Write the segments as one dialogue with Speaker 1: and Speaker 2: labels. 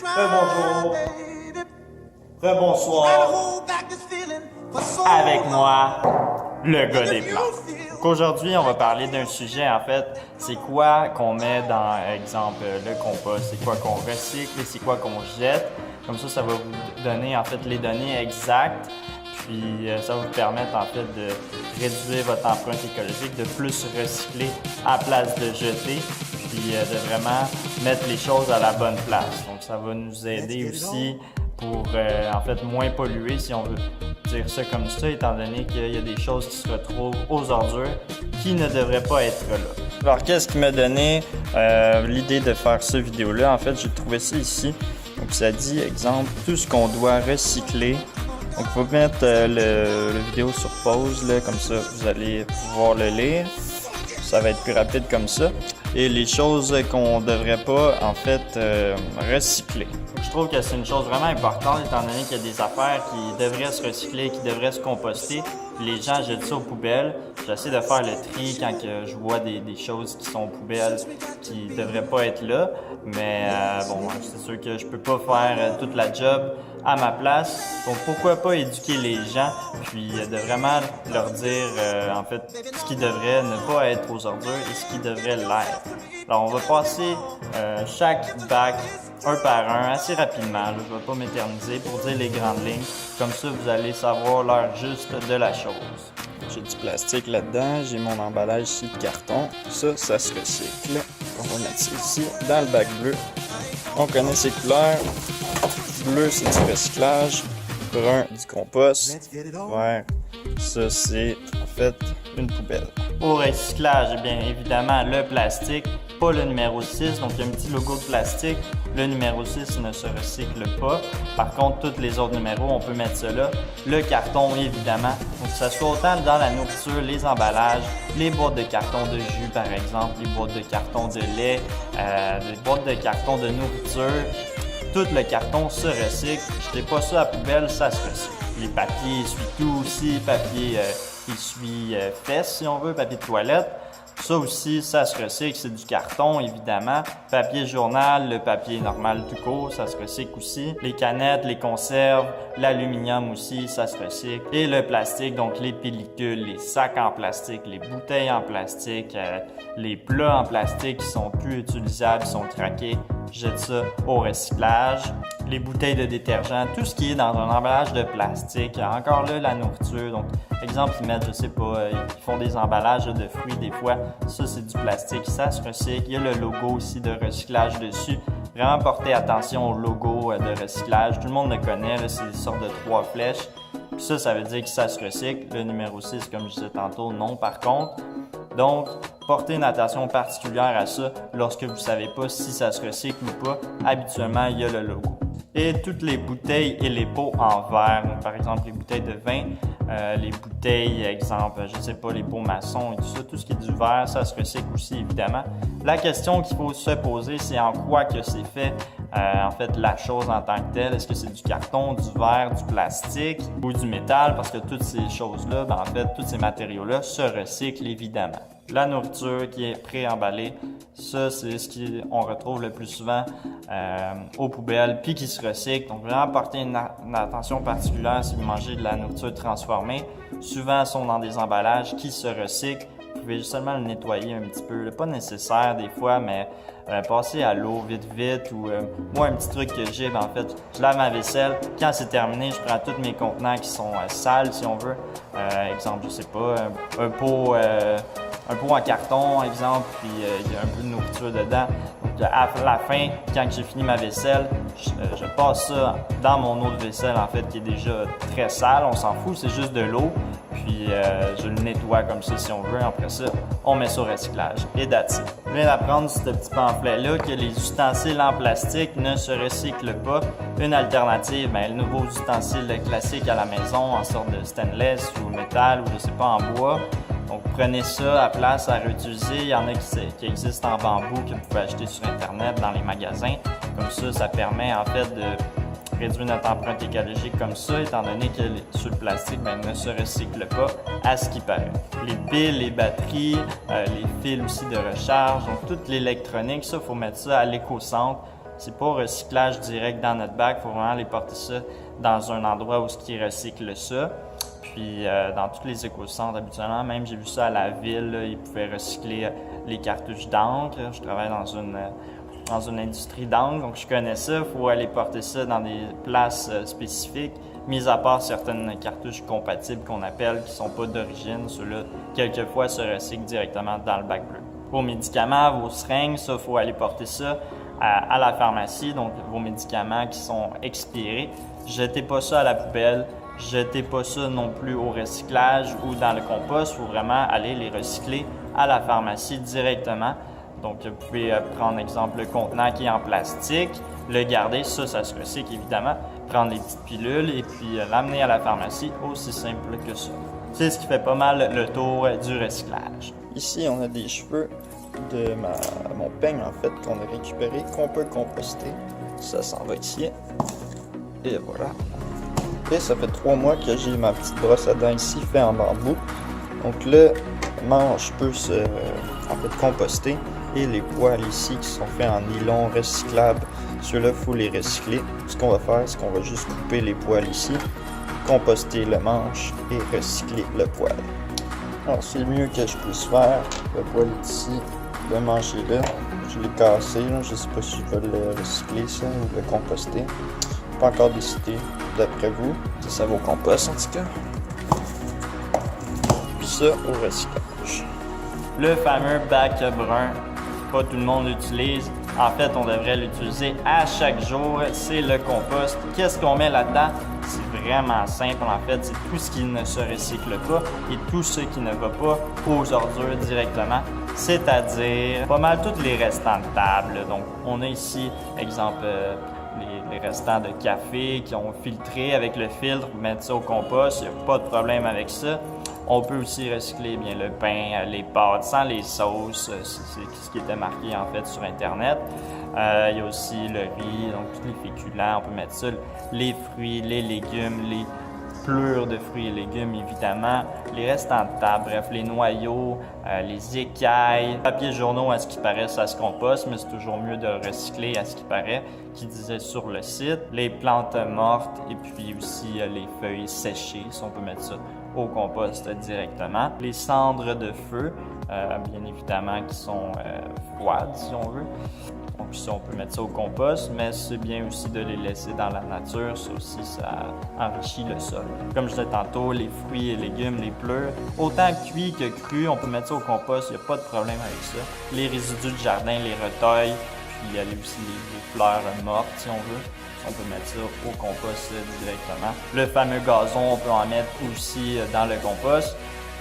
Speaker 1: Bonjour. Bonsoir. Avec moi, le gars des plans. Aujourd'hui, on va parler d'un sujet, en fait, c'est quoi qu'on met dans, exemple, le compost, c'est quoi qu'on recycle et c'est quoi qu'on jette. Comme ça va vous donner, en fait, les données exactes. Puis ça va vous permettre, en fait, de réduire votre empreinte écologique, de plus recycler à place de jeter, puis de vraiment mettre les choses à la bonne place. Donc, ça va nous aider aussi pour, en fait, moins polluer, si on veut dire ça comme ça, étant donné qu'il y a des choses qui se retrouvent aux ordures qui ne devraient pas être là. Alors, qu'est-ce qui m'a donné l'idée de faire cette vidéo-là? En fait, j'ai trouvé ça ici. Donc, ça dit, exemple, tout ce qu'on doit recycler. Donc, il faut mettre le vidéo sur pause, là, comme ça, vous allez pouvoir le lire. Ça va être plus rapide comme ça. Et les choses qu'on ne devrait pas, en fait, recycler. Donc, je trouve que c'est une chose vraiment importante, étant donné qu'il y a des affaires qui devraient se recycler, qui devraient se composter. Puis les gens jettent ça aux poubelles. J'essaie de faire le tri quand je vois des choses qui sont aux poubelles, qui ne devraient pas être là. Mais bon, c'est sûr que je peux pas faire toute la job à ma place. Donc, pourquoi pas éduquer les gens, puis de vraiment leur dire, en fait, ce qui devrait ne pas être aux ordures et ce qui devrait l'être. Alors, on va passer chaque bac un par un, assez rapidement. Là, je ne vais pas m'éterniser pour dire les grandes lignes. Comme ça, vous allez savoir l'heure juste de la chose. J'ai du plastique là-dedans. J'ai mon emballage ici de carton. Ça se recycle. On va mettre ça ici dans le bac bleu. On connaît ces couleurs. Bleu, c'est du recyclage. Brun, du compost. Vert, ça, c'est en fait une poubelle. Au recyclage, eh bien évidemment, le plastique, pas le numéro 6. Donc, il y a un petit logo de plastique. Le numéro 6 ne se recycle pas. Par contre, tous les autres numéros, on peut mettre ça là. Le carton, évidemment. Donc, que ça soit autant dans la nourriture, les emballages, les boîtes de carton de jus, par exemple, les boîtes de carton de lait, les boîtes de carton de nourriture. Tout le carton se recycle. Jetez pas ça à la poubelle, ça se recycle. Les papiers essuie-tout aussi, papier essuie-fesses si on veut, papier de toilette. Ça aussi, ça se recycle, c'est du carton évidemment. Papier journal, le papier normal tout court, ça se recycle aussi. Les canettes, les conserves, l'aluminium aussi, ça se recycle. Et le plastique, donc les pellicules, les sacs en plastique, les bouteilles en plastique, les plats en plastique qui sont plus utilisables, qui sont craqués, jette ça au recyclage. Les bouteilles de détergent, tout ce qui est dans un emballage de plastique. Encore là, la nourriture. Donc, exemple, ils mettent, je sais pas, ils font des emballages de fruits des fois. Ça, c'est du plastique, ça se recycle. Il y a le logo aussi de recyclage dessus. Vraiment porter attention au logo de recyclage. Tout le monde le connaît, c'est une sorte de 3 flèches. Puis ça veut dire que ça se recycle. Le numéro 6, comme je disais tantôt, non par contre. Donc, portez une attention particulière à ça lorsque vous ne savez pas si ça se recycle ou pas. Habituellement, il y a le logo. Et toutes les bouteilles et les pots en verre, donc, par exemple les bouteilles de vin, les bouteilles, exemple, je sais pas, les pots maçons et tout ça, tout ce qui est du verre, ça se recycle aussi évidemment. La question qu'il faut se poser, c'est en quoi que c'est fait, en fait, la chose en tant que telle. Est-ce que c'est du carton, du verre, du plastique ou du métal? Parce que toutes ces choses-là, en fait, tous ces matériaux-là se recyclent évidemment. La nourriture qui est pré-emballée, ça c'est ce qu'on retrouve le plus souvent aux poubelles puis qui se recycle. Donc vraiment porter une attention particulière si vous mangez de la nourriture transformée. Souvent, elles sont dans des emballages qui se recyclent. Vous pouvez seulement le nettoyer un petit peu. Pas nécessaire des fois, mais passer à l'eau vite ou moi un petit truc que j'ai, en fait, je lave ma vaisselle. Quand c'est terminé, je prends tous mes contenants qui sont sales si on veut. Exemple, je sais pas, un pot en carton, exemple, puis il y a un peu de nourriture dedans. Donc, à la fin, quand j'ai fini ma vaisselle, je passe ça dans mon eau de vaisselle, en fait, qui est déjà très sale. On s'en fout, c'est juste de l'eau. Puis, je le nettoie comme ça, si on veut. Après ça, on met ça au recyclage. Et that's it. Je viens d'apprendre ce petit pamphlet-là que les ustensiles en plastique ne se recyclent pas. Une alternative, les nouveaux ustensiles classiques à la maison, en sorte de stainless ou métal ou je sais pas, en bois. Donc, prenez ça à place à réutiliser. Il y en a qui existent en bambou que vous pouvez acheter sur Internet, dans les magasins. Comme ça permet en fait de réduire notre empreinte écologique comme ça, étant donné que sur le plastique ne se recycle pas à ce qui paraît. Les piles, les batteries, les fils aussi de recharge, donc toute l'électronique, ça, il faut mettre ça à l'éco-centre. c'est pas recyclage direct dans notre bac. Il faut vraiment aller porter ça dans un endroit où ils recyclent ça. Puis dans tous les éco-centres, habituellement, même j'ai vu ça à la ville, là, ils pouvaient recycler les cartouches d'encre. Je travaille dans une industrie d'encre, donc je connais ça. Il faut aller porter ça dans des places spécifiques, mis à part certaines cartouches compatibles qu'on appelle, qui ne sont pas d'origine. Ceux-là, quelquefois, se recyclent directement dans le bac bleu. Vos médicaments, vos seringues, ça, il faut aller porter ça à la pharmacie. Donc, vos médicaments qui sont expirés, jetez pas ça à la poubelle. Jetez pas ça non plus au recyclage ou dans le compost. Il faut vraiment aller les recycler à la pharmacie directement. Donc, vous pouvez prendre, exemple, le contenant qui est en plastique, le garder, ça se recycle évidemment, prendre les petites pilules et puis l'amener à la pharmacie, aussi simple que ça. C'est ce qui fait pas mal le tour du recyclage.
Speaker 2: Ici, on a des cheveux de mon peigne, en fait, qu'on a récupéré, qu'on peut composter. Ça s'en va ici. Et voilà. Et ça fait 3 mois que j'ai ma petite brosse à dents ici, faite en bambou. Donc le manche peut se composter. Et les poils ici qui sont faits en nylon recyclable, ceux-là, il faut les recycler. Ce qu'on va faire, c'est qu'on va juste couper les poils ici, composter le manche et recycler le poil. Alors c'est le mieux que je puisse faire. Le poil est ici, le manche est là. Je l'ai cassé, là. Je ne sais pas si je vais le recycler ça ou le composter. Pas encore décidé, d'après vous. Ça va au compost en tout cas. Puis ça au recyclage.
Speaker 1: Le fameux bac brun, pas tout le monde l'utilise. En fait, on devrait l'utiliser à chaque jour. C'est le compost. Qu'est-ce qu'on met là-dedans? C'est vraiment simple. En fait, c'est tout ce qui ne se recycle pas et tout ce qui ne va pas aux ordures directement. C'est-à-dire pas mal tous les restants de table. Donc, on a ici, exemple, les restants de café qui ont filtré avec le filtre, mettre ça au compost, il n'y a pas de problème avec ça. On peut aussi recycler bien le pain, les pâtes, sans les sauces, c'est ce qui était marqué en fait sur Internet. Il y a aussi le riz, donc tous les féculents, on peut mettre ça, les fruits, les légumes, les plures de fruits et légumes évidemment, les restants de table, bref, les noyaux, les écailles, papier journaux à ce qui paraît, ça se composte, mais c'est toujours mieux de le recycler à ce qui paraît, qui disait sur le site, les plantes mortes et puis aussi les feuilles séchées, si on peut mettre ça au compost directement. Les cendres de feu, bien évidemment, qui sont froides si on veut. Donc ça, on peut mettre ça au compost, mais c'est bien aussi de les laisser dans la nature. Ça aussi, ça enrichit le sol. Comme je disais tantôt, les fruits et légumes, les pleurs, autant cuits que crus, on peut mettre ça au compost, il n'y a pas de problème avec ça. Les résidus de jardin, les retailles, puis il y a aussi les fleurs mortes si on veut. On peut mettre ça au compost directement. Le fameux gazon, on peut en mettre aussi dans le compost.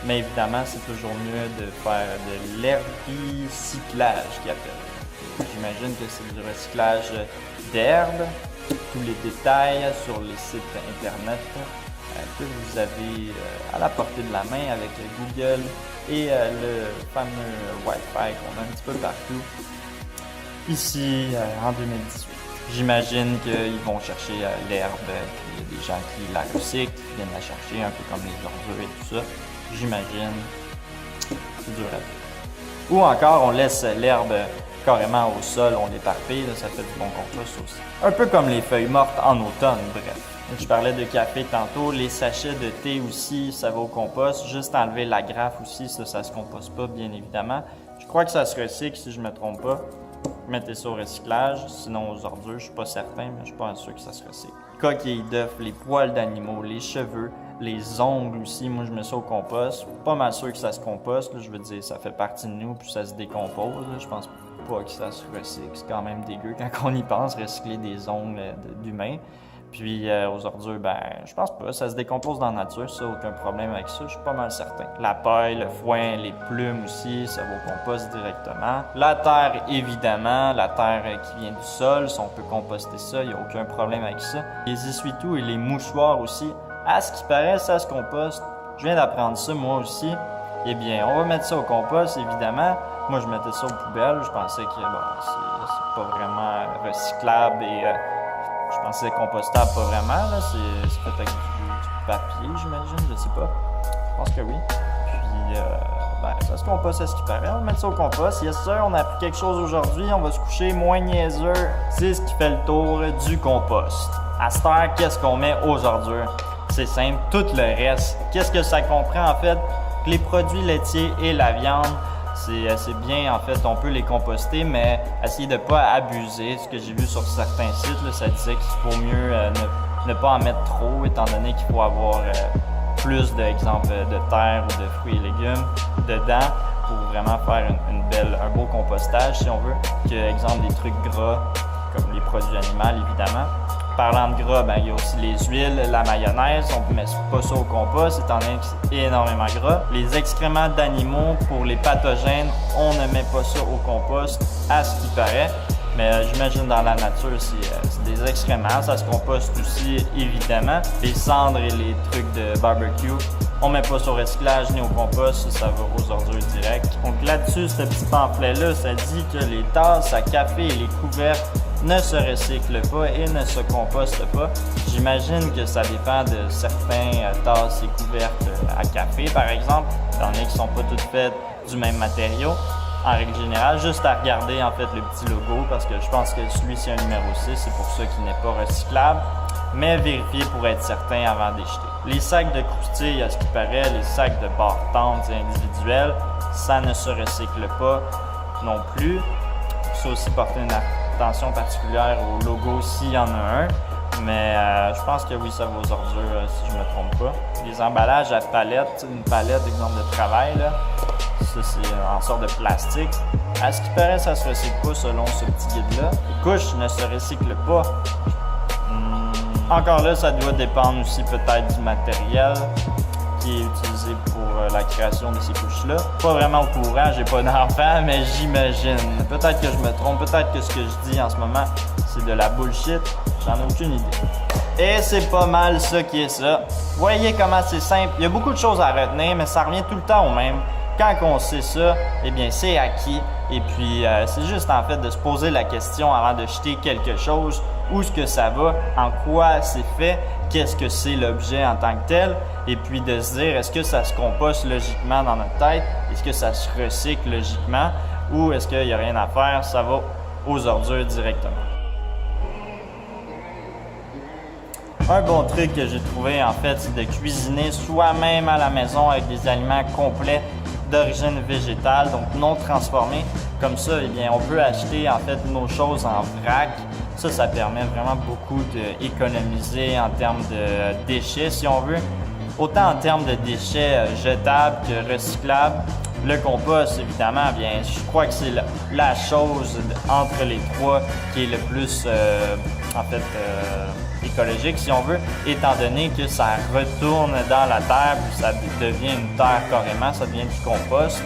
Speaker 1: Mais évidemment, c'est toujours mieux de faire de l'herbicyclage qu'ils appellent. J'imagine que c'est du recyclage d'herbe. Tous les détails sur les sites internet que vous avez à la portée de la main avec Google et le fameux Wi-Fi qu'on a un petit peu partout ici en 2018. J'imagine qu'ils vont chercher l'herbe, puis il y a des gens qui la recyclent, qui viennent la chercher, un peu comme les ordures et tout ça. J'imagine. C'est dur à dire. Ou encore, on laisse l'herbe carrément au sol, on l'éparpille, ça fait du bon compost aussi. Un peu comme les feuilles mortes en automne, bref. Je parlais de café tantôt, les sachets de thé aussi, ça va au compost. Juste enlever la grappe aussi, ça se composte pas, bien évidemment. Je crois que ça se recycle, si je me trompe pas. Mettez ça au recyclage, sinon aux ordures, je suis pas certain, mais je suis pas sûr que ça se recycle. Coquilles d'œufs, les poils d'animaux, les cheveux, les ongles aussi, moi je mets ça au compost. Pas mal sûr que ça se composte, là, je veux dire, ça fait partie de nous, puis ça se décompose. Là, je pense pas que ça se recycle, c'est quand même dégueu quand on y pense, recycler des ongles d'humains. Puis aux ordures, ben, je pense pas. Ça se décompose dans la nature, ça, aucun problème avec ça, je suis pas mal certain. La paille, le foin, les plumes aussi, ça va au compost directement. La terre, évidemment, la terre qui vient du sol, si on peut composter ça, il n'y a aucun problème avec ça. Les essuie-tout et les mouchoirs aussi, à ce qui paraît, ça se composte. Je viens d'apprendre ça, moi aussi. Eh bien, on va mettre ça au compost, évidemment. Moi, je mettais ça aux poubelles. Je pensais que bon, c'est pas vraiment recyclable et je pensais compostable, pas vraiment. Là. C'est fait avec du papier, j'imagine, je sais pas. Je pense que oui. Puis, ça se composte à ce qui paraît. On va mettre ça au compost. Yes sir, on a appris quelque chose aujourd'hui. On va se coucher moins niaiseux. C'est ce qui fait le tour du compost. À cette heure, qu'est-ce qu'on met aux ordures? C'est simple, tout le reste. Qu'est-ce que ça comprend en fait? Les produits laitiers et la viande, c'est bien en fait, on peut les composter, mais essayer de ne pas abuser. Ce que j'ai vu sur certains sites, là, ça disait qu'il faut mieux ne pas en mettre trop, étant donné qu'il faut avoir plus d'exemples de terre ou de fruits et légumes dedans pour vraiment faire un beau compostage, si on veut. Que, exemple, des trucs gras, comme les produits animaux, évidemment. Parlant de gras, il y a aussi les huiles, la mayonnaise. On ne met pas ça au compost, étant donné que c'est énormément gras. Les excréments d'animaux, pour les pathogènes, on ne met pas ça au compost, à ce qui paraît. Mais j'imagine dans la nature, c'est des excréments. Ça se composte aussi, évidemment. Les cendres et les trucs de barbecue, on met pas ça au recyclage ni au compost, ça va aux ordures directes. Donc là-dessus, ce petit pamphlet-là, ça dit que les tasses à café et les couverts ne se recyclent pas et ne se compostent pas. J'imagine que ça dépend de certains tasses et couvertes à café, par exemple, étant donné qu'ils ne sont pas toutes faites du même matériau. En règle générale, juste à regarder en fait le petit logo, parce que je pense que celui-ci a un numéro 6, c'est pour ça qu'il n'est pas recyclable. Mais vérifiez pour être certain avant d'acheter. Les sacs de croustilles, à ce qui paraît, les sacs de barre-tente individuels, ça ne se recycle pas non plus. Il faut aussi porter une attention particulière au logo s'il y en a un. Mais je pense que oui, ça va aux ordures si je ne me trompe pas. Les emballages à palette, une palette, exemple de travail, là, ça c'est en sorte de plastique. À ce qui paraît, ça ne se recycle pas selon ce petit guide-là. Les couches ne se recyclent pas. Encore là, ça doit dépendre aussi peut-être du matériel qui est utilisé pour la création de ces couches-là. Pas vraiment au courant, j'ai pas d'enfant, mais j'imagine. Peut-être que je me trompe, peut-être que ce que je dis en ce moment, c'est de la bullshit. J'en ai aucune idée. Et c'est pas mal ça qui est ça. Voyez comment c'est simple. Il y a beaucoup de choses à retenir, mais ça revient tout le temps au même. Quand on sait ça, eh bien c'est acquis. Et puis c'est juste en fait de se poser la question avant de jeter quelque chose. Où est-ce que ça va? En quoi c'est fait? Qu'est-ce que c'est l'objet en tant que tel? Et puis de se dire, est-ce que ça se composte logiquement dans notre tête? Est-ce que ça se recycle logiquement? Ou est-ce qu'il n'y a rien à faire? Ça va aux ordures directement. Un bon truc que j'ai trouvé en fait, c'est de cuisiner soi-même à la maison avec des aliments complets d'origine végétale, donc non transformés. Comme ça, eh bien, on peut acheter en fait nos choses en vrac. Ça permet vraiment beaucoup d'économiser en termes de déchets, si on veut. Autant en termes de déchets jetables que recyclables. Le compost, évidemment, bien, je crois que c'est la chose entre les trois qui est le plus, écologique, si on veut, étant donné que ça retourne dans la terre, puis ça devient une terre carrément, ça devient du compost.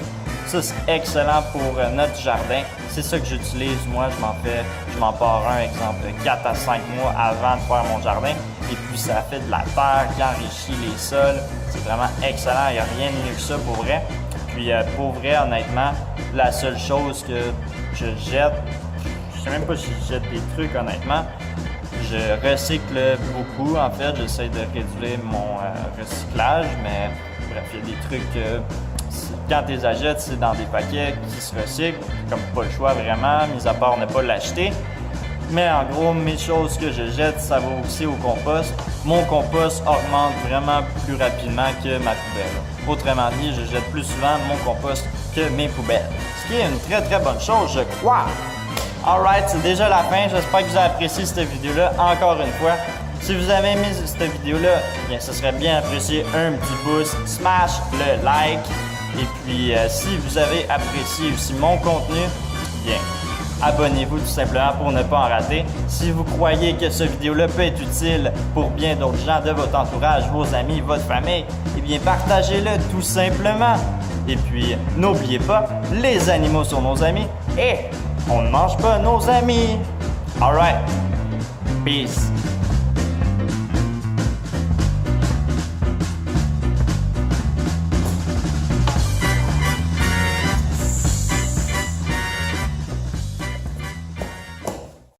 Speaker 1: Ça, c'est excellent pour notre jardin. C'est ça que j'utilise. Moi, je m'en pars un, exemple, 4 à 5 mois avant de faire mon jardin. Et puis, ça fait de la terre qui enrichit les sols. C'est vraiment excellent. Il n'y a rien de mieux que ça pour vrai. Puis, pour vrai, honnêtement, la seule chose que je jette, je sais même pas si je jette des trucs, honnêtement. Je recycle beaucoup, en fait. J'essaie de réduire mon recyclage, mais bref, il y a des trucs... quand tu les achètes, c'est dans des paquets qui se recyclent, comme pas le choix vraiment, mis à part ne pas l'acheter. Mais en gros, mes choses que je jette, ça va aussi au compost. Mon compost augmente vraiment plus rapidement que ma poubelle. Autrement dit, je jette plus souvent mon compost que mes poubelles. Ce qui est une très très bonne chose, je crois. Alright, c'est déjà la fin. J'espère que vous avez apprécié cette vidéo-là encore une fois. Si vous avez aimé cette vidéo-là, bien, ce serait bien apprécié un petit pouce. Smash le like. Et puis, si vous avez apprécié aussi mon contenu, bien, abonnez-vous tout simplement pour ne pas en rater. Si vous croyez que cette vidéo-là peut être utile pour bien d'autres gens de votre entourage, vos amis, votre famille, eh bien, partagez-le tout simplement. Et puis, n'oubliez pas, les animaux sont nos amis et on ne mange pas nos amis. Alright, peace.